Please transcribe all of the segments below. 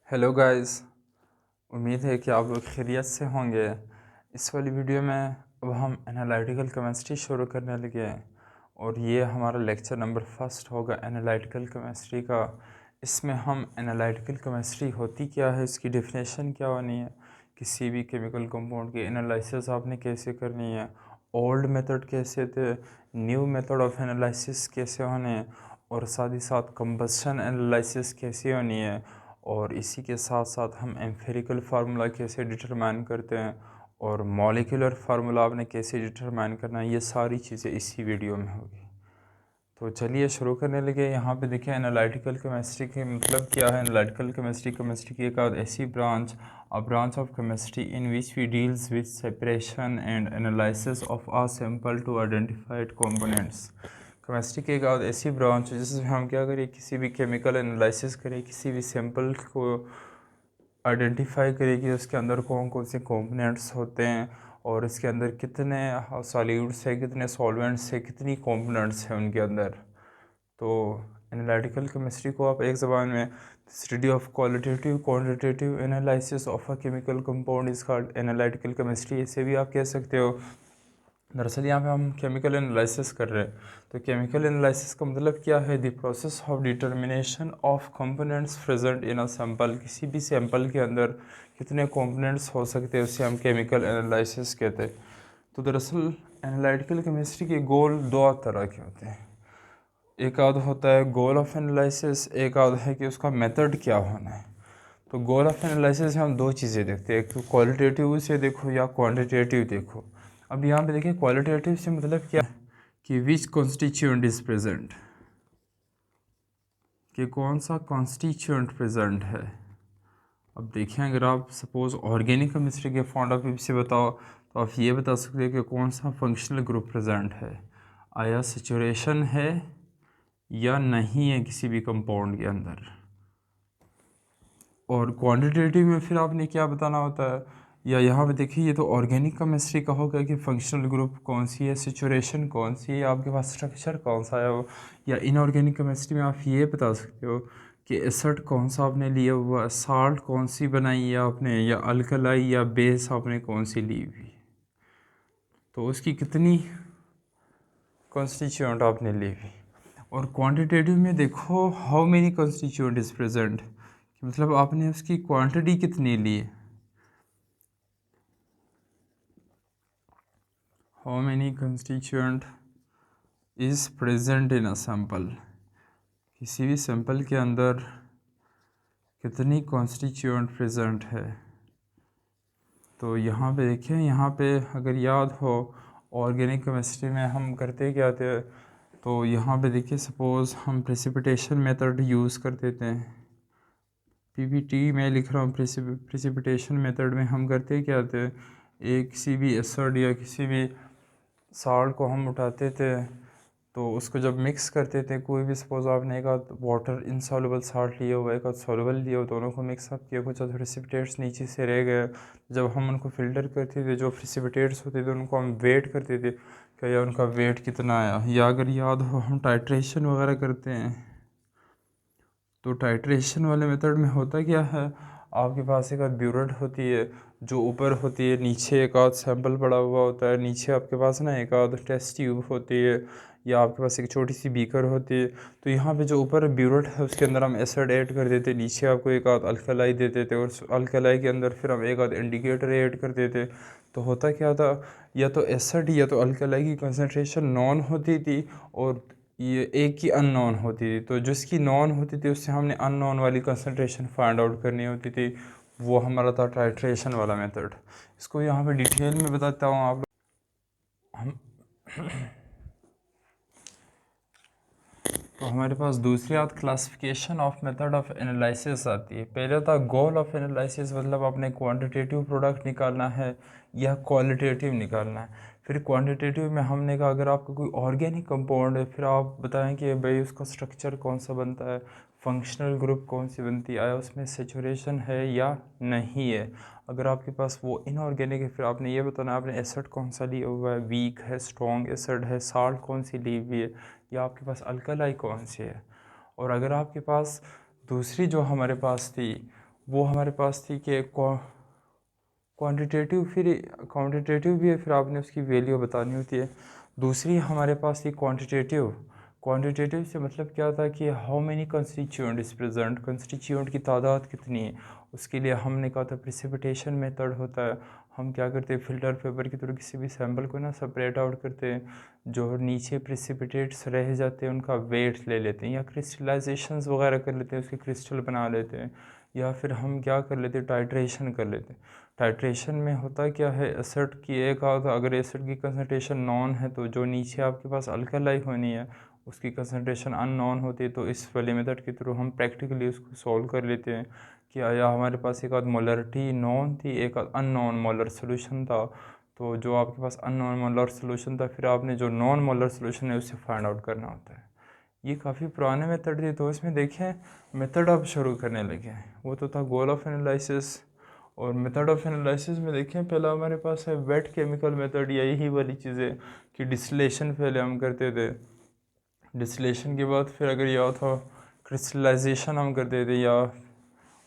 Hello guys. उम्मीद है कि आप लोग खैरियत से होंगे। इस वाली वीडियो में अब हम एनालिटिकल केमिस्ट्री शुरू करने लगे हैं और ये हमारा लेक्चर नंबर फर्स्ट होगा एनालिटिकल केमिस्ट्री का। इसमें हम एनालिटिकल केमिस्ट्री होती क्या है, इसकी डेफिनेशन क्या होनी है, किसी भी केमिकल कंपाउंड की एनालिसिस आपने कैसे करनी है, ओल्ड मेथड कैसे थे, न्यू मेथड ऑफ एनालिसिस कैसे होने हैं, और साथ ही साथ कंबशन एनालिसिस कैसे होनी है, और इसी के साथ साथ हम एम्फिरिकल फार्मूला कैसे डिटरमाइन करते हैं और मॉलिक्यूलर फार्मूला आपने कैसे डिटरमाइन करना है। ये सारी चीज़ें इसी वीडियो में होगी। तो चलिए शुरू करने लगे। यहाँ पे देखिए एनालिटिकल केमिस्ट्री के मतलब क्या है। एनालिटिकल केमिस्ट्री की एक ऐसी branch, a branch of chemistry in which we deals with separation and analysis of a sample to identified components. Chemistry की एक ऐसी ब्रांच है जिसमें हम क्या करें, किसी भी केमिकल एनालिसिस करें, किसी भी सैंपल को आइडेंटिफाई करें कि उसके अंदर कौन कौन से कंपोनेंट्स होते हैं और इसके अंदर कितने सॉल्यूट्स है, कितने सॉल्वेंट्स है, कितनी कंपोनेंट्स हैं उनके अंदर। तो एनालिटिकल केमिस्ट्री को आप एक ज़बान में study of qualitative quantitative analysis of a chemical compound is called analytical chemistry, इसे भी आप कह सकते हो। दरअसल यहाँ पे हम केमिकल एनालिसिस कर रहे हैं, तो केमिकल एनालिसिस का मतलब क्या है, the process of determination of components present in a sample. किसी भी सैंपल के अंदर कितने कंपोनेंट्स हो सकते हैं उसे हम केमिकल एनालिसिस कहते हैं। तो दरअसल एनालिटिकल केमिस्ट्री के गोल दो तरह के होते हैं। एक आध होता है गोल ऑफ एनालिसिस, एक आध है कि उसका मेथड क्या होना है। तो गोल ऑफ एनालिसिस में हम दो चीज़ें देखते हैं, एक तो क्वालिटेटिव से देखो या क्वांटिटेटिव देखो। अब यहाँ पे देखिए क्वालिटेटिव से मतलब क्या है कि विच कॉन्स्टिट्यूएंट इज़ प्रेजेंट, कि कौन सा कॉन्स्टिट्यूएंट प्रेजेंट है। अब देखें अगर आप सपोज़ ऑर्गेनिक केमिस्ट्री के पॉइंट ऑफ व्यू से बताओ तो आप ये बता सकते हैं कि कौन सा फंक्शनल ग्रुप प्रेजेंट है, आया सेचुरेशन है या नहीं है किसी भी कंपाउंड के अंदर। और क्वांटिटेटिव में फिर आपने क्या बताना होता है, या यहाँ पे देखिए ये तो ऑर्गेनिक केमिस्ट्री का होगा कि फंक्शनल ग्रुप कौन सी है, सिचुएशन कौन सी है, आपके पास स्ट्रक्चर कौन सा है वो। या इनऑर्गेनिक केमिस्ट्री में आप ये बता सकते हो कि एसिड कौन सा आपने लिया हुआ, साल्ट कौन सी बनाई है आपने, या अल्कलाई या बेस आपने कौन सी ली हुई, तो उसकी कितनी कॉन्स्टिट्यूएंट आपने ली हुई। और क्वांटिटेटिव में देखो how many constituent is present, मतलब आपने उसकी क्वांटिटी कितनी ली है, how many constituent is present in a sample, किसी भी सैंपल के अंदर कितनी कॉन्स्टिट्यूएंट प्रेजेंट है। तो यहाँ पे देखें, यहाँ पे अगर याद हो ऑर्गेनिक केमिस्ट्री में हम करते क्या थे, तो यहाँ पे देखिए सपोज़ हम प्रेसिपिटेशन मेथड यूज़ कर देते हैं। पीपीटी में लिख रहा हूँ, प्रेसिपिटेशन मेथड में हम करते क्या थे, एक किसी भी एसिड या किसी भी साल्ट को हम उठाते थे, तो उसको जब मिक्स करते थे, कोई भी सपोज आपने एक आध वाटर इनसॉल्युबल साल्ट लिया हुआ, एक आध सॉल्युबल लिया हुआ, दोनों को मिक्स अप किया, कुछ प्रेसिपिटेट्स नीचे से रह गए, जब हम उनको फ़िल्टर करते थे जो प्रेसिपिटेट्स होते थे उनको हम वेट करते थे क्या या उनका वेट कितना आया। या अगर याद हो हम टाइट्रेशन वगैरह करते हैं, तो टाइट्रेशन वाले मेथड में होता क्या है, आपके पास एक आध ब्यूरेट होती है जो ऊपर होती है, नीचे एक आध सैंपल पड़ा हुआ होता है, नीचे आपके पास ना एक आध टेस्ट ट्यूब होती है, या आपके पास एक छोटी सी बीकर होती है। तो यहाँ पे जो ऊपर ब्यूरेट है उसके अंदर हम एसिड ऐड कर देते, नीचे आपको एक आध अल्कलाई दे देते, और अल्कलाई के अंदर फिर हम एक आध इंडिकेटर ऐड कर देते। तो होता क्या था, या तो एसिड या तो अल्कलाई की कंसनट्रेशन नॉन होती थी और ये एक की अननोन होती थी। तो जिसकी नॉन होती थी उससे हमने अननोन वाली कंसनट्रेशन फाइंड आउट करनी होती थी, वो हमारा था टाइट्रेशन वाला मेथड। इसको यहाँ पे डिटेल में बताता हूँ आप हम। तो हमारे पास दूसरी बात classification of method of analysis आती है। पहले था गोल ऑफ एनालिसिस, मतलब आपने क्वांटिटेटिव प्रोडक्ट निकालना है या क्वालिटेटिव निकालना है। फिर क्वांटिटेटिव में हमने कहा अगर आपका कोई ऑर्गेनिक कंपाउंड है, फिर आप बताएं कि भाई उसका स्ट्रक्चर कौन सा बनता है, फंक्शनल ग्रुप कौन सी बनती है, आया उसमें सेचुरेशन है या नहीं है। अगर आपके पास वो इनऑर्गेनिक है, फिर आपने ये बताना आपने एसिड कौन सा लिया हुआ है, वीक है, स्ट्रॉन्ग एसिड है, साल्ट कौन सी ली हुई है, या आपके पास अल्कलाई कौन सी है। और अगर आपके पास दूसरी जो हमारे पास थी वो हमारे पास थी कि क्वांटिटेटिव, फिर क्वांटिटेटिव भी है, फिर आपने उसकी वैल्यू बतानी होती है। दूसरी हमारे पास थी क्वांटिटेटिव। क्वांटिटेटिव से मतलब क्या था कि how many constituent is present, constituent की तादाद कितनी है। उसके लिए हमने कहा था प्रिसिपिटेशन मेथड होता है। हम क्या करते हैं, फिल्टर पेपर की तरह किसी भी सैम्पल को ना सेपरेट आउट करते हैं, जो नीचे प्रिसिपिटेट्स रह जाते हैं उनका वेट ले लेते हैं, या क्रिस्टलाइजेशंस वगैरह कर लेते हैं, उसके क्रिस्टल बना लेते हैं, या फिर हम क्या कर लेते हैं, टाइट्रेशन कर लेते हैं। टाइट्रेशन में होता क्या है, एसिड की एक आध, अगर एसिड की कंसनट्रेशन नॉन है तो जो नीचे आपके पास अल्कलाई होनी है उसकी कंसनट्रेशन अननोन होती है, तो इस वाले मेथड के थ्रू हम प्रैक्टिकली उसको सॉल्व कर लेते हैं कि या हमारे पास एक आध मोलरिटी नॉन थी, एक आध अननोन मोलर सोल्यूशन था। तो जो आपके पास अननोन मोलर सोल्यूशन था, फिर आपने जो नॉन मोलर सोल्यूशन है उससे फाइंड आउट करना होता है। ये काफ़ी पुराने मेथड थे, तो इसमें देखें मेथड अब शुरू करने लगे हैं। वो तो था गोल ऑफ एनालिसिस, और मेथड ऑफ एनालिसिस में देखें पहला हमारे पास है वेट केमिकल मेथड, या यही वाली चीज़ें कि डिस्टिलेशन पहले हम करते थे। डिस्टिलेशन के बाद फिर अगर या था क्रिस्टलाइजेशन हम करते थे, या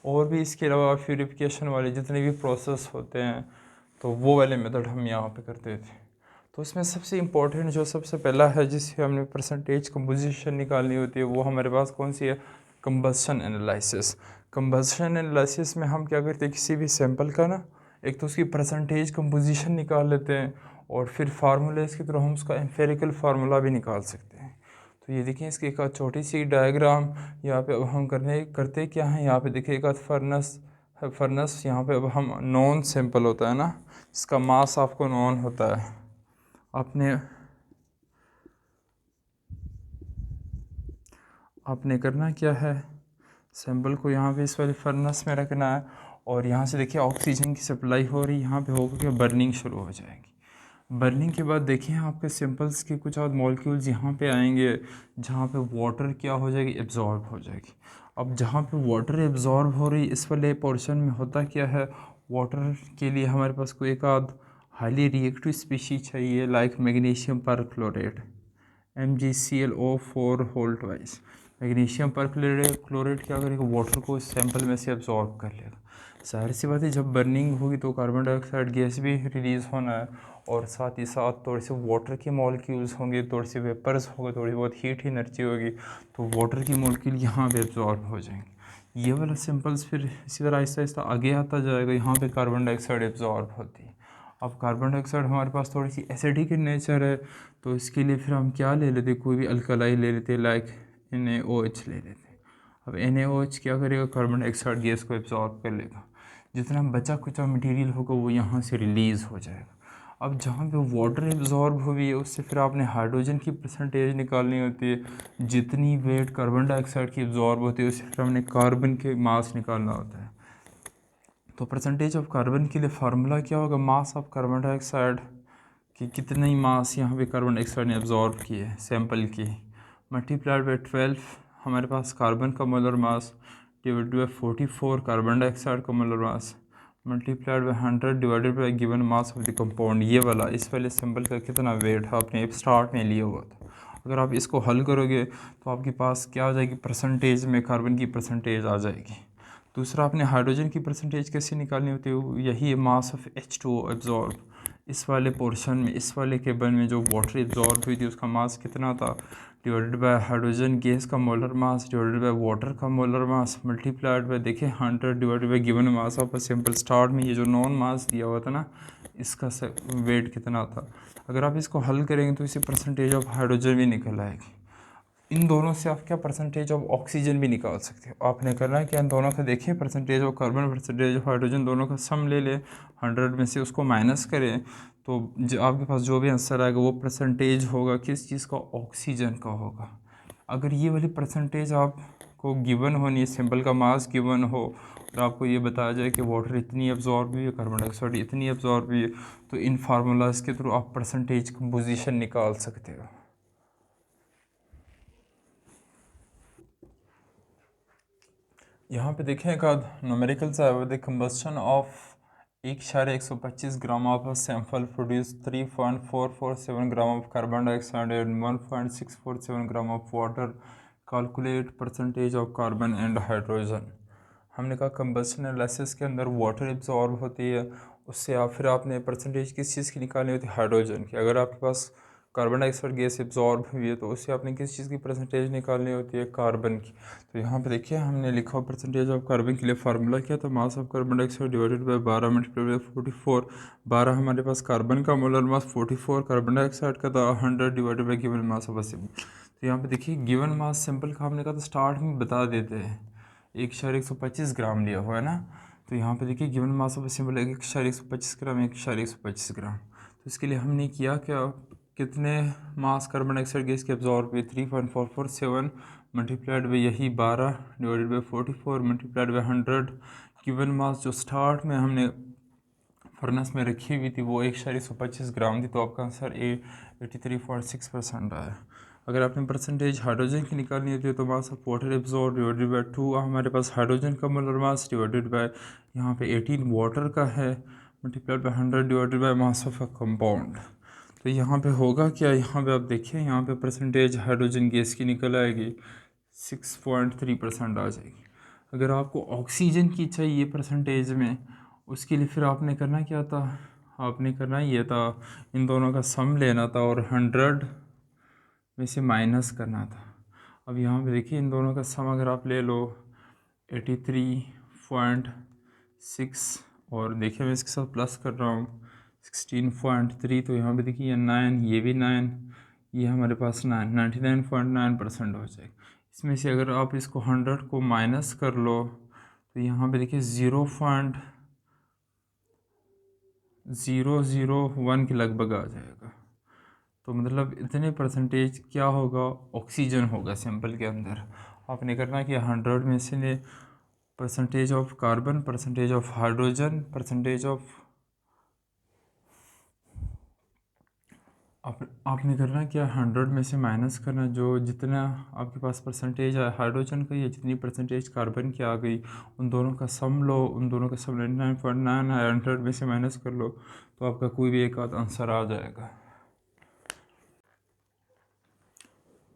और भी इसके अलावा प्यूरिफिकेशन वाले जितने भी प्रोसेस होते हैं, तो वो वाले मेथड हम यहाँ पे करते थे। तो इसमें सबसे इम्पोर्टेंट जो सबसे पहला है जिससे हमने परसेंटेज कंपोजिशन निकालनी होती है, वो हमारे पास कौन सी है, कंबशन एनालिसिस। कंबशन एनालिसिस में हम क्या करते हैं, किसी भी सैंपल का ना एक तो उसकी परसेंटेज कंपोजिशन निकाल लेते हैं, और फिर फार्मूलेस के थ्रू हम उसका एम्पेरिकल फार्मूला भी निकाल सकते हैं। तो ये देखिए इसकी एक छोटी सी डायग्राम यहाँ पे अब हम करते क्या हैं, यहाँ पे देखिए एक फर्नस यहाँ पे अब हम नॉन सैंपल होता है ना, इसका मास आपको नॉन होता है। आपने करना क्या है, सैंपल को यहाँ पे इस वाले फर्नस में रखना है, और यहाँ से देखिए ऑक्सीजन की सप्लाई हो रही है, यहाँ पे होकर के बर्निंग शुरू हो जाएगी। बर्निंग के बाद देखिए आपके सिंपल्स के कुछ और मॉलिक्यूल्स यहाँ पे आएंगे, जहाँ पे वाटर क्या हो जाएगी, एब्जॉर्ब हो जाएगी। अब जहाँ पे वाटर एब्जॉर्ब हो रही, इस वाले पोर्शन में होता क्या है, वाटर के लिए हमारे पास कोई एक आध हाईली रिएक्टिव स्पीशीज चाहिए, like magnesium perchlorate, MgClO4 Holt wise. Magnesium perchlorate क्या करेगा, वाटर को इस सैंपल में से एब्जॉर्ब कर लेगा। जाहिर सी बात है जब बर्निंग होगी तो कार्बन डाइऑक्साइड गैस भी रिलीज़ होना है, और साथ ही साथ थोड़े से वाटर के मॉलिक्यूल्स होंगे, थोड़े से वेपर्स होंगे, थोड़ी बहुत हीट एनर्जी होगी, तो वाटर की मॉलिक्यूल यहाँ पे एब्जॉर्ब हो जाएंगे। ये वाला सिंपल्स फिर इसी तरह आहिस्ता आहिस्ता आगे आता जाएगा, यहाँ पे कार्बन डाइऑक्साइड एब्जॉर्ब होती है। अब कार्बन डाइऑक्साइड हमारे पास थोड़ी सी एसिडिक इन नेचर है, तो इसके लिए फिर हम क्या ले लेते, कोई भी अल्कलाई ले लेते, लाइक NaOH ले लेते। अब NaOH क्या करेगा, कार्बन डाइऑक्साइड गैस को एब्जॉर्ब कर लेगा, जितना बचा कुचा मटेरियल होगा वो यहाँ से रिलीज़ हो जाएगा। अब जहाँ पे वाटर एब्जॉर्ब हुई है उससे फिर आपने हाइड्रोजन की परसेंटेज निकालनी होती है, जितनी वेट कार्बन डाइऑक्साइड की एब्जॉर्ब होती है उससे फिर हमने कार्बन के मास निकालना होता है। तो परसेंटेज ऑफ कार्बन के लिए फार्मूला क्या होगा, मास ऑफ कार्बन डाइऑक्साइड कि कितनी मास यहाँ पे कार्बन डाइऑक्साइड ने एब्जॉर्ब की है सैंपल की, मल्टीप्लाइड बाई 12 हमारे पास कार्बन का molar mass, divided by 44 carbon dioxide का molar mass, multiplied by 100 divided by given mass of the compound. ये वाला इस वाले सैंपल का कितना वेट है आपने स्टार्ट में लिया हुआ था। अगर आप इसको हल करोगे तो आपके पास क्या आ जाएगी, परसेंटेज में कार्बन की परसेंटेज आ जाएगी। दूसरा आपने हाइड्रोजन की परसेंटेज कैसे निकालनी होती है, यही मास ऑफ H2O एब्जॉर्ब। इस वाले पोर्शन में, इस वाले केबल में जो वाटर एब्जॉर्ब हुई थी उसका मास कितना था, डिवाइडेड बाय हाइड्रोजन गैस का molar mass divided by water का मोलर मास, मल्टीप्लाइड बाय देखिए 100 divided by given mass of a sample. Start में ये जो नॉन मास दिया हुआ था ना, इसका वेट कितना था। अगर आप इसको हल करेंगे तो इसे परसेंटेज ऑफ हाइड्रोजन भी निकल आएगी। इन दोनों से आप क्या परसेंटेज ऑफ ऑक्सीजन भी निकाल सकते हो। आपने करना है कि इन दोनों का देखिए, percentage of carbon percentage of hydrogen दोनों का सम ले लें, 100 में से उसको माइनस करें, तो जो आपके पास जो भी आंसर आएगा वो परसेंटेज होगा किस चीज़ का, ऑक्सीजन का होगा। अगर ये वाली परसेंटेज आपको गिवन होनी है, सिंपल का मास गिवन हो, और आपको ये बताया जाए कि वाटर इतनी एब्जॉर्ब हुई है, कार्बन डाइऑक्साइड इतनी एब्जॉर्ब हुई है, तो इन फार्मूलाज के थ्रू आप परसेंटेज कंपोजिशन निकाल सकते हो। यहाँ पे देखें एक आध न्यूमेरिकल सा है, the combustion of 1.125 gram of sample produce 3.447 gram of carbon dioxide and 1.647 gram of water, calculate percentage of carbon and hydrogen. हमने कहा कंबशन एनालिसिस के अंदर वाटर एब्जॉर्ब होती है, उससे आप फिर आपने परसेंटेज किस चीज़ की निकालनी होती है, हाइड्रोजन की। अगर आपके पास कार्बन डाइऑक्साइड गैस एब्जॉर्ब हुई है तो उससे आपने किस चीज़ की परसेंटेज निकालनी होती है, कार्बन की। तो यहाँ पे देखिए हमने लिखा परसेंटेज ऑफ कार्बन के लिए फार्मूला क्या था, mass of carbon dioxide divided by 12 multiplied by 44। 12 हमारे पास कार्बन का मोलर मास, 44 कार्बन डाइऑक्साइड का था, 100 divided by given mass of अ। तो यहाँ पे देखिए गिवन मास सिंपल का हमने कहा तो स्टार्ट में बता देते हैं, 1.125 ग्राम लिया हुआ है ना। तो यहाँ पे देखिए गिवन मास ऑफ सिंपल 1.125 ग्राम, 1.125 ग्राम। तो इसके लिए हमने किया क्या, कितने मास कार्बन डाइऑक्साइड गैस के एब्जॉर्ब हुए, 3.447 मल्टीप्लाइड बाई यही 12 divided by 44 multiplied by 100। Given mass जो स्टार्ट में हमने फर्नेस में रखी हुई थी वो 1.125 ग्राम थी, तो आपका आंसर 83.6% आया। अगर आपने परसेंटेज हाइड्रोजन की निकालनी होती है तो mass of water absorb divided by 2, हमारे पास हाइड्रोजन का मोलर मास डिवाइडेड बाय यहाँ पे 18 वाटर का है multiplied by 100 divided by mass of a compound. तो यहाँ पे होगा क्या, यहाँ पे आप देखिए यहाँ पे परसेंटेज हाइड्रोजन गैस की निकल आएगी 6.3% आ जाएगी। अगर आपको ऑक्सीजन की चाहिए परसेंटेज में, उसके लिए फिर आपने करना क्या था, आपने करना ये था इन दोनों का सम लेना था और 100 में से माइनस करना था। अब यहाँ पे देखिए इन दोनों का सम अगर आप ले लो 83.6 और देखिए मैं इसके साथ प्लस कर रहा हूँ 16.3, तो यहाँ पे देखिए ये 9, ये भी 9, ये हमारे पास 99.9% हो जाएगा। इसमें से अगर आप इसको 100 को माइनस कर लो तो यहाँ पे देखिए 0.001 के लगभग आ जाएगा। तो मतलब इतने परसेंटेज क्या होगा, ऑक्सीजन होगा सैंपल के अंदर। आपने करना कि 100 में से ने percentage of carbon, percentage of hydrogen, percentage of आपने करना क्या, 100 में से माइनस करना, जो जितना आपके पास परसेंटेज है हाइड्रोजन का या जितनी परसेंटेज कार्बन की आ गई उन दोनों का सम लो, उन दोनों का सम 99.9 है, 100 में से माइनस कर लो तो आपका कोई भी एक आध आंसर आ जाएगा।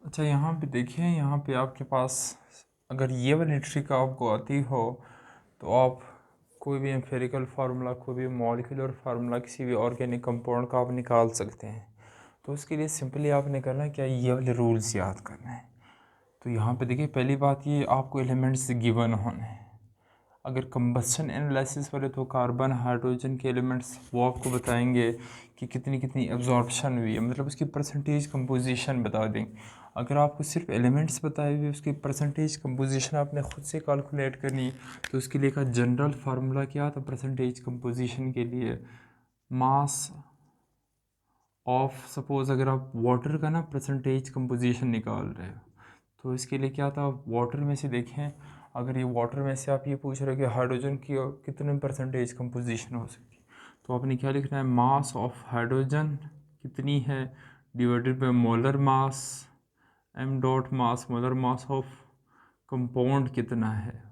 अच्छा यहाँ पे देखिए, यहाँ पे आपके पास अगर ये वाली ट्रिक आपको आती हो तो आप कोई भी एम्फेरिकल फार्मूला, कोई भी मॉलिक्यूलर फार्मूला किसी भी ऑर्गेनिक कंपाउंड का आप निकाल सकते हैं। तो उसके लिए सिंपली आपने करना क्या, ये वाले रूल्स याद करना है। तो यहाँ पे देखिए पहली बात ये आपको एलिमेंट्स गिवन होने हैं। अगर कंबस्शन एनालिसिस वाले तो कार्बन हाइड्रोजन के एलिमेंट्स वो आपको बताएंगे कि कितनी कितनी एब्जॉर्प्शन हुई है, मतलब उसकी परसेंटेज कंपोजिशन बता देंगे। अगर आपको सिर्फ एलिमेंट्स बताए हुए उसकी परसेंटेज कंपोजिशन आपने ख़ुद से कैलकुलेट करनी, तो उसके लिए का जनरल फार्मूला क्या था परसेंटेज कंपोजिशन के लिए, मास ऑफ, सपोज़ अगर आप वाटर का ना परसेंटेज कंपोजिशन निकाल रहे हो तो इसके लिए क्या था, वाटर में से देखें, अगर ये वाटर में से आप ये पूछ रहे हो कि हाइड्रोजन की कितने परसेंटेज कंपोजिशन हो सकती है, तो आपने क्या लिखना है, मास ऑफ हाइड्रोजन कितनी है divided by molar mass, M dot mass molar mass of compound कितना है,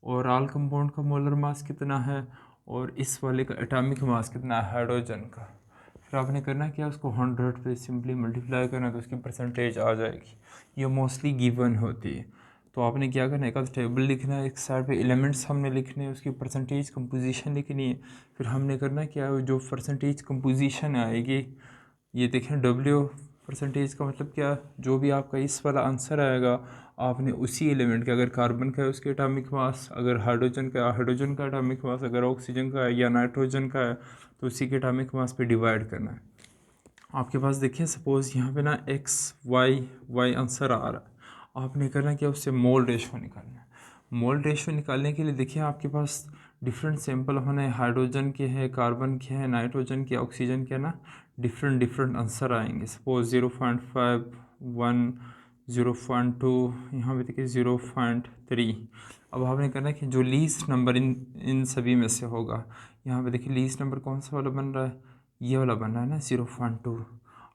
और आल कंपाउंड का मोलर मास कितना है, और इस वाले का एटॉमिक मास कितना है हाइड्रोजन का। फिर आपने करना क्या, उसको 100 पे सिंपली मल्टीप्लाई करना तो उसकी परसेंटेज आ जाएगी। ये मोस्टली गिवन होती है। तो आपने क्या करना है, एक टेबल लिखना है, एक साइड पे एलिमेंट्स हमने लिखने हैं, उसकी परसेंटेज कंपोजिशन लिखनी है। फिर हमने करना क्या है, जो परसेंटेज कंपोजिशन आएगी, ये देखें डब्ल्यू परसेंटेज का मतलब क्या, जो भी आपका इस वाला आंसर आएगा आपने उसी एलिमेंट का, अगर कार्बन का है उसके एटॉमिक मास, अगर हाइड्रोजन का हाइड्रोजन का एटॉमिक मास, अगर ऑक्सीजन का है या नाइट्रोजन का है तो उसी के एटॉमिक मास पे डिवाइड करना है। आपके पास देखिए सपोज़ यहाँ पे ना एक्स वाई आंसर आ रहा है, आपने करना क्या, उससे मोल रेशो निकालना है। मोल रेशो निकालने के लिए देखिए आपके पास डिफरेंट सैंपल होने, हाइड्रोजन के हैं, कार्बन के हैं, नाइट्रोजन के, ऑक्सीजन के ना, डिफरेंट आंसर आएंगे। सपोज 0.5, 1, 0.2, यहाँ पे देखिए 0.3। अब आपने करना है कि जो लीस्ट नंबर इन सभी में से होगा, यहाँ पे देखिए लीस्ट नंबर कौन सा वाला बन रहा है, ये वाला बन रहा है ना 0.2।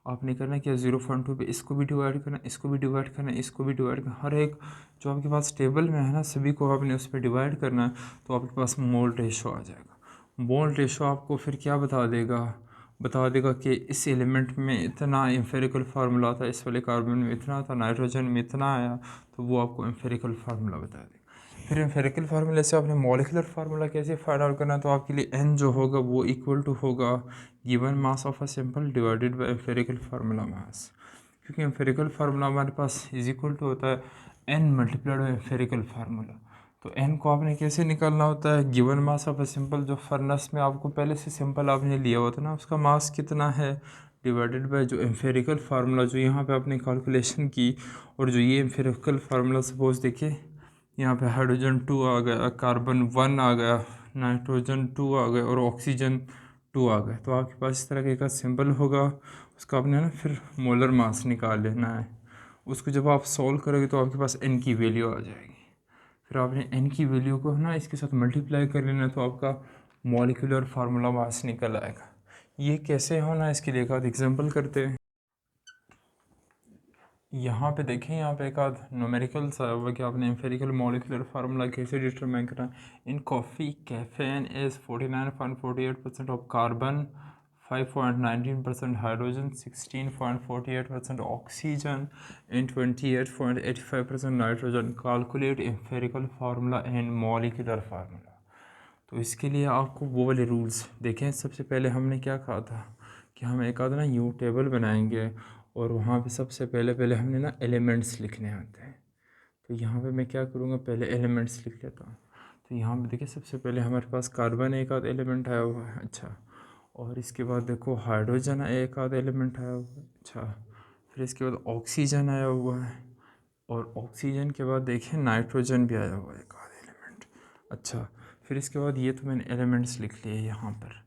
आपने करना क्या, 0.2 पे इसको भी डिवाइड करना, इसको भी डिवाइड करना, इसको भी डिवाइड करना, हर एक जो आपके पास टेबल में है ना सभी को आपने उस पर डिवाइड करना है, तो आपके पास मोल रेशो आ जाएगा। मोल रेशो आपको फिर क्या बता देगा कि इस एलिमेंट में इतना एम्फेरिकल फार्मूला था, इस वाले कार्बन में इतना था, नाइट्रोजन में इतना आया, तो वो आपको एम्फेरिकल फार्मूला बता देगा। फिर एम्फेरिकल फार्मूले से आपने मॉलिकुलर फार्मूला कैसे फाइंड आउट करना है, तो आपके लिए n जो होगा वो इक्वल टू होगा given mass of a sample divided by empirical formula mass, क्योंकि एम्फेरिकल फार्मूला हमारे पास इज इक्वल टू होता है n multiplied by empirical formula. तो n को आपने कैसे निकालना होता है, given mass of a sample, जो फर्नेस में आपको पहले से सैंपल आपने लिया होता है ना, उसका मास कितना है, डिवाइडेड बाय जो एम्फेरिकल फार्मूला जो यहाँ पे आपने कैलकुलेशन की, और जो ये एम्फेरिकल फार्मूला सपोज देखिए यहाँ पे हाइड्रोजन 2 आ गया, कार्बन 1 आ गया, नाइट्रोजन 2 आ गया और ऑक्सीजन 2 आ गया। तो आपके पास इस तरह का सिंबल होगा, उसका आपने ना फिर मोलर मास निकाल लेना है। उसको जब आप सॉल्व करोगे तो आपके पास n की वैल्यू आ जाएगी, फिर आपने n की वैल्यू को ना इसके साथ मल्टीप्लाई कर लेना है, तो आपका मॉलिक्यूलर फार्मूला मास निकल आएगा। ये कैसे होना है, इसके लिए एक आध एग्जाम्पल करते हैं। यहाँ पे देखें, यहाँ पे एक आध न्यूमेरिकल सा हुआ कि आपने एम्फेरिकल मॉलिक्यूलर फार्मूला कैसे डिटरमाइन करना है। इन coffee caffeine is 49.48% of carbon, 5.19% hydrogen, 16.48% oxygen and 28.85% nitrogen. Calculate empirical formula and molecular formula. तो इसके लिए आपको वो वाले रूल्स देखें। सबसे पहले हमने क्या कहा था कि हम एक आधा ना यू टेबल बनाएंगे, और वहाँ पे सबसे पहले हमने ना एलिमेंट्स लिखने होते हैं। तो यहाँ पे मैं क्या करूँगा, पहले एलिमेंट्स लिख लेता हूँ। तो यहाँ पे देखिए सबसे पहले हमारे पास कार्बन एक आध एलिमेंट आया हुआ है, अच्छा। और इसके बाद देखो हाइड्रोजन एक आध एलिमेंट आया हुआ है, अच्छा। फिर इसके बाद ऑक्सीजन आया हुआ है, और ऑक्सीजन के बाद देखिए नाइट्रोजन भी आया हुआ है एक आध एलिमेंट, अच्छा। फिर इसके बाद ये तो मैंने एलिमेंट्स लिख लिए यहाँ पर।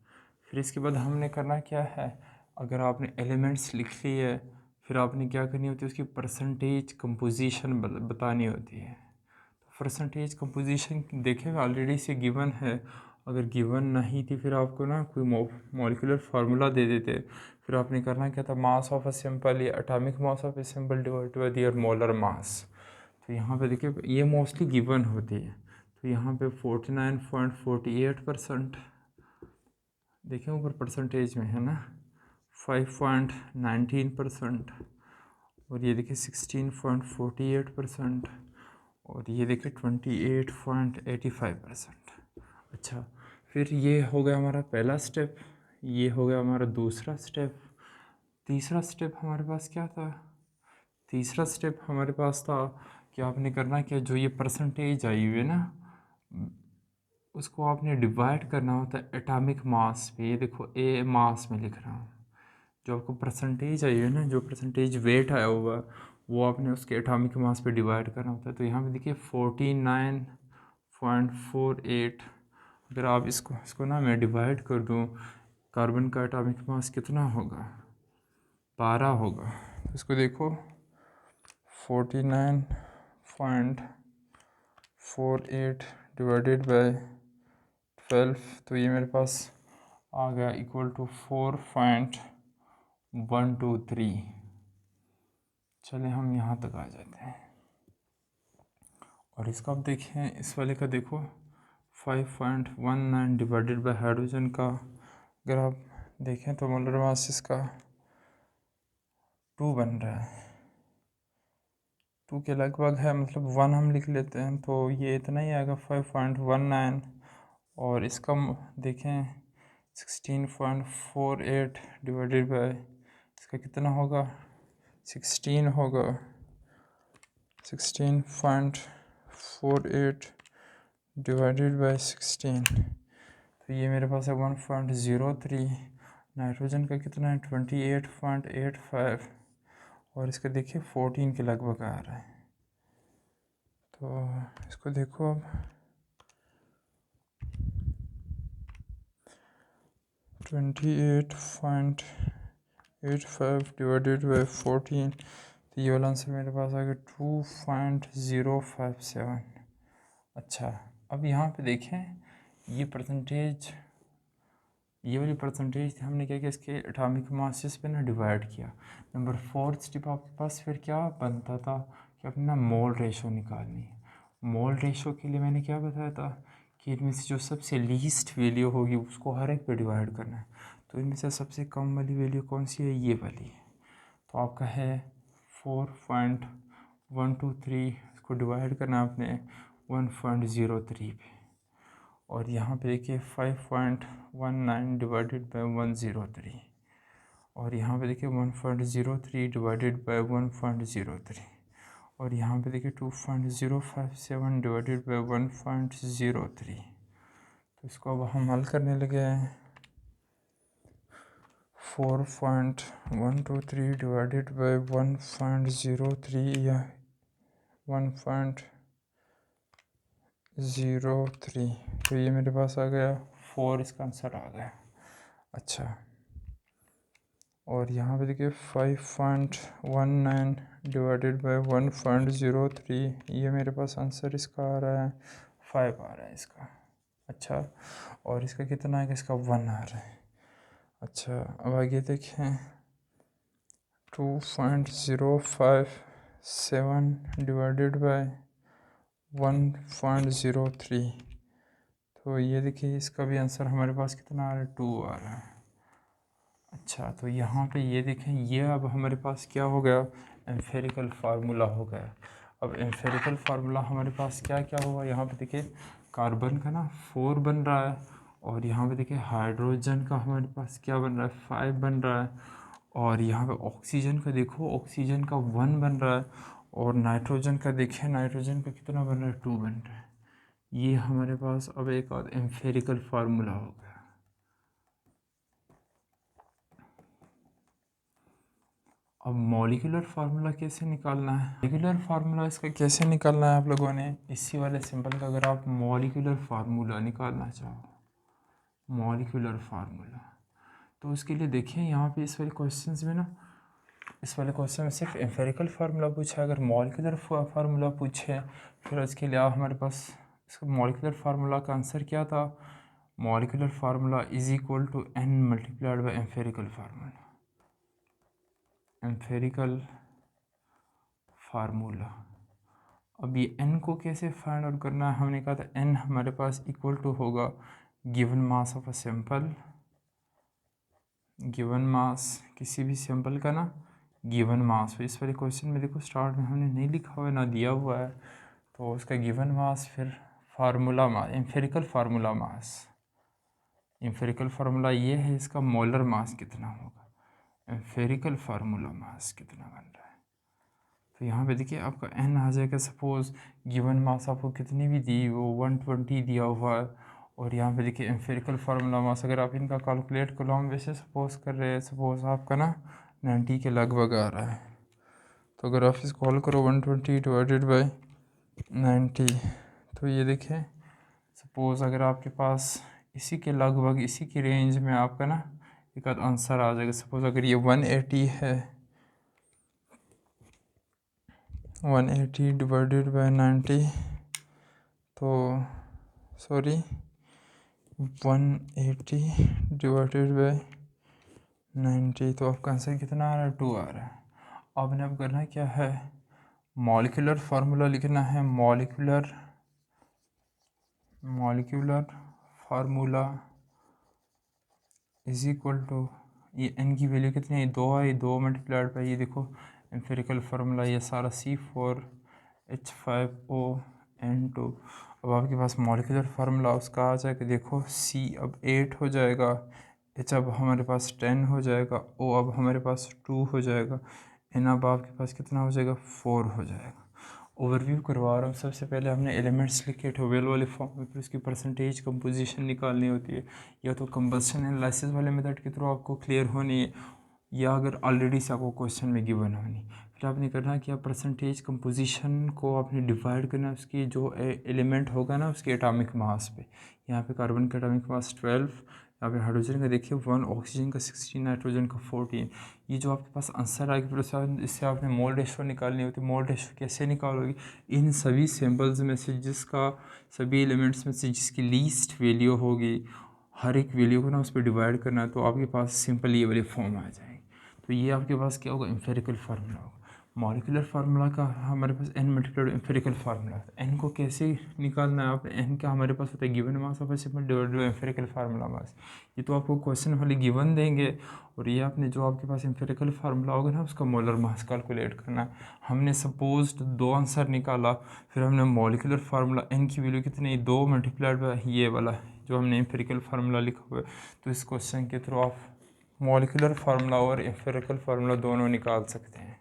फिर इसके बाद हमने करना क्या है, अगर आपने एलिमेंट्स लिख ली है, फिर आपने क्या करनी होती है, उसकी परसेंटेज कंपोजिशन बतानी होती है। तो परसेंटेज कंपोजिशन देखें ऑलरेडी से गिवन है, अगर गिवन नहीं थी फिर आपको ना कोई मॉलिक्यूलर फार्मूला दे देते। फिर आपने करना क्या था, मास ऑफ अ सिंपल या atomic mass of a simple divided by their molar mass. तो यहाँ पे देखिए ये मोस्टली गिवन होती है। तो यहाँ पे 49.48%, देखिए ऊपर परसेंटेज में है ना, 5.19%, और ये देखिए 16.48%, और ये देखिए 28.85%। अच्छा, फिर ये हो गया हमारा पहला स्टेप, ये हो गया हमारा दूसरा स्टेप। तीसरा स्टेप हमारे पास क्या था, तीसरा स्टेप हमारे पास था कि आपने करना क्या, जो ये परसेंटेज आई हुई है ना, उसको आपने डिवाइड करना होता है एटॉमिक मास पे। ये देखो ए मास में लिख रहा हूँ, जो आपको परसेंटेज आई है ना, जो परसेंटेज वेट आया हुआ है, वो आपने उसके एटॉमिक मास पे डिवाइड करना होता है। तो यहाँ पे देखिए 49.48, अगर आप इसको ना मैं डिवाइड कर दूँ, कार्बन का एटॉमिक मास कितना होगा, 12 होगा। तो इसको देखो 49.48 डिवाइडेड बाय 12, तो ये मेरे पास आ गया इक्वल टू 4.123। चलिए हम यहाँ तक आ जाते हैं, और इसका आप देखें, इस वाले का देखो 5.19 डिवाइडेड बाय हाइड्रोजन का अगर आप देखें तो मोलर मास इसका 2 बन रहा है, 2 के लगभग है, मतलब 1 हम लिख लेते हैं तो ये इतना ही आएगा 5.19। और इसका देखें 16.48 डिवाइडेड बाय इसका कितना होगा, 16 होगा, 16.48 डिवाइडेड बाय 16, तो ये मेरे पास है 1.03। नाइट्रोजन का कितना है 28.85, और इसका देखिए 14 के लगभग आ रहा है। तो इसको देखो अब 28.85 डिवाइडेड बाय 14, तो ये वाला आंसर मेरे पास आ गया 2.057। अच्छा, अब यहाँ पे देखें ये परसेंटेज, ये वाली परसेंटेज हमने क्या किया, इसके एटॉमिक मासेस पे ना डिवाइड किया। नंबर 4 स्टेप आपके पास फिर क्या बनता था कि अपना मोल रेशो निकालनी है। मोल रेशो के लिए मैंने क्या बताया था कि इनमें से जो सबसे लीस्ट वैल्यू होगी उसको हर एक पे डिवाइड करना है। तो इनमें से सबसे कम वाली वैल्यू कौन सी है, ये वाली है। तो आपका है 4.123, इसको डिवाइड करना आपने 1.03 पे, और यहाँ पे देखिए 5.19 डिवाइडेड बाय 103, और यहाँ पे देखिए 1.03 डिवाइडेड बाय 1.03, और यहाँ पे देखिए 2.057 डिवाइडेड बाय 1.03। तो इसको अब हम हल करने लगे हैं। 4.123 डिवाइडेड बाय 1.03 या 1.03, तो ये मेरे पास आ गया 4, इसका आंसर आ गया। अच्छा, और यहाँ पे देखिए 5.19 डिवाइडेड बाय 1.03, ये मेरे पास आंसर इसका आ रहा है 5 आ रहा है इसका। अच्छा, और इसका कितना है कि इसका 1 आ रहा है। अच्छा, अब आगे देखें 2.057 डिवाइडेड बाय 1.03, तो ये देखिए इसका भी आंसर हमारे पास कितना आ रहा है 2 आ रहा है। अच्छा, तो यहाँ पे ये देखें, ये अब हमारे पास क्या हो गया, एम्फेरिकल फार्मूला हो गया। अब एम्फेरिकल फार्मूला हमारे पास क्या क्या होगा, यहाँ पे देखिए कार्बन का ना 4 बन रहा है, और यहाँ पे देखिए हाइड्रोजन का हमारे पास क्या बन रहा है 5 बन रहा है, और यहाँ पे ऑक्सीजन का देखो ऑक्सीजन का 1 बन रहा है, और नाइट्रोजन का देखें नाइट्रोजन का कितना बन रहा है 2 बन रहा है। ये हमारे पास अब एक और एम्फेरिकल फार्मूला हो गया। अब मॉलिक्यूलर फार्मूला कैसे निकालना है, मॉलिक्यूलर फार्मूला इसका कैसे निकालना है आप लोगों ने, इसी वाले सिंपल का अगर आप मॉलिक्यूलर फार्मूला निकालना चाहो, मॉलिक्यूलर फार्मूला, तो उसके लिए देखिए यहाँ पे इस वाले क्वेश्चंस में ना, इस वाले क्वेश्चन में सिर्फ एम्फेरिकल फार्मूला पूछा है। अगर मॉलिक्यूलर फार्मूला पूछे फिर उसके लिए हमारे पास इसका मॉलिक्यूलर फार्मूला का आंसर क्या था, molecular formula is equal to n multiplied by empirical formula, empirical formula. अब ये n को कैसे फाइंड आउट करना है, हमने कहा था n हमारे पास इक्वल टू होगा given mass of a sample, given mass किसी भी सैंपल का ना गिवन मास। तो इस वाले क्वेश्चन में देखो स्टार्ट में हमने नहीं लिखा हुआ है ना दिया हुआ है, तो उसका गिवन मास फिर formula mass, empirical formula mass, empirical formula ये है, इसका मोलर मास कितना होगा, एम्फेरिकल फार्मूला मास कितना बन रहा है। तो यहाँ पे देखिए आपका n आ जाएगा, सपोज़ गिवन मास आपको कितनी भी दी वो 120 दिया हुआ है, और यहाँ पे देखिए एम्फेरिकल फार्मूला मास अगर आप इनका कैलकुलेट करो, हम वैसे सपोज़ कर रहे हैं, सपोज़ आपका ना 90 के लगभग आ रहा है, तो अगर आप इसको कॉल करो 120 डिवाइडेड बाय 90, तो ये देखें सपोज़ अगर आपके पास इसी के लगभग इसी की रेंज में आपका ना एक आध आंसर आ जाएगा। सपोज़ अगर ये 180 है, 180 डिवाइडेड बाय 90, तो सॉरी 180 डिवाइडेड बाय 90, तो आपका आंसर कितना आ रहा है 2 आ रहा है। आपने अब करना क्या है, मॉलिक्यूलर फार्मूला लिखना है, molecular formula is equal to, ये n की वैल्यू कितनी है 2 है, 2 मल्टीप्लाइड बाई ये देखो एम्फेरिकल फार्मूला ये सारा C4H5ON2। अब आपके पास मॉलिक्यूलर फार्मूला उसका आ जाएगा, देखो C अब 8 हो जाएगा, H अब हमारे पास 10 हो जाएगा, O अब हमारे पास 2 हो जाएगा, N अब आपके पास कितना हो जाएगा 4 हो जाएगा। ओवरव्यू करवा रहा हूँ, सबसे पहले हमने एलिमेंट्स लिखे टोवेल वाले फॉर्म में, फिर उसकी परसेंटेज कंपोजिशन निकालनी होती है, या तो कंबशन एनालिसिस वाले मेथड के थ्रू आपको क्लियर होनी है, या अगर ऑलरेडी से आपको क्वेश्चन में गिवन होनी। फिर आपने करना है कि आप परसेंटेज कंपोजिशन को आपने डिवाइड करना है उसकी जो एलिमेंट होगा ना उसके एटॉमिक मास पे। यहाँ पे कार्बन का एटॉमिक मास 12, यहाँ पे हाइड्रोजन का देखिए 1, ऑक्सीजन का 16, नाइट्रोजन का 14। ये जो आपके पास आंसर आएगा फिर इससे आपने मोल रेशो निकालनी होती है। मोल रेशो कैसे निकालोगे, इन सभी सैम्पल्स में से जिसका, सभी एलिमेंट्स में से जिसकी लीस्ट वैल्यू होगी, हर एक वैल्यू को ना उस पर डिवाइड करना है, तो आपके पास सिंपल ये वाली फॉर्म आ जाएगी। तो ये आपके पास क्या होगा, एम्फेरिकल फार्मूला होगा। मॉलिक्यूलर फार्मूला का हमारे पास n multiplied empirical formula, n को कैसे निकालना है आप, n का हमारे पास होता है given mass of acid divided by empirical formula mass. ये तो आपको क्वेश्चन वाले गिवन देंगे और ये आपने जो आपके पास एम्फिरिकल फार्मूला होगा ना उसका मोलर मास कैलकुलेट करना है। हमने सपोज 2 आंसर निकाला, फिर हमने मॉलिक्यूलर फार्मूला n की वैल्यू कितनी 2 मल्टीप्लाइड बाय ये वाला जो हमने एम्फिरिकल फार्मूला लिखा हुआ है। तो इस क्वेश्चन के थ्रू आप मॉलिक्यूलर फार्मूला और एम्फिरिकल फार्मूला दोनों निकाल सकते हैं।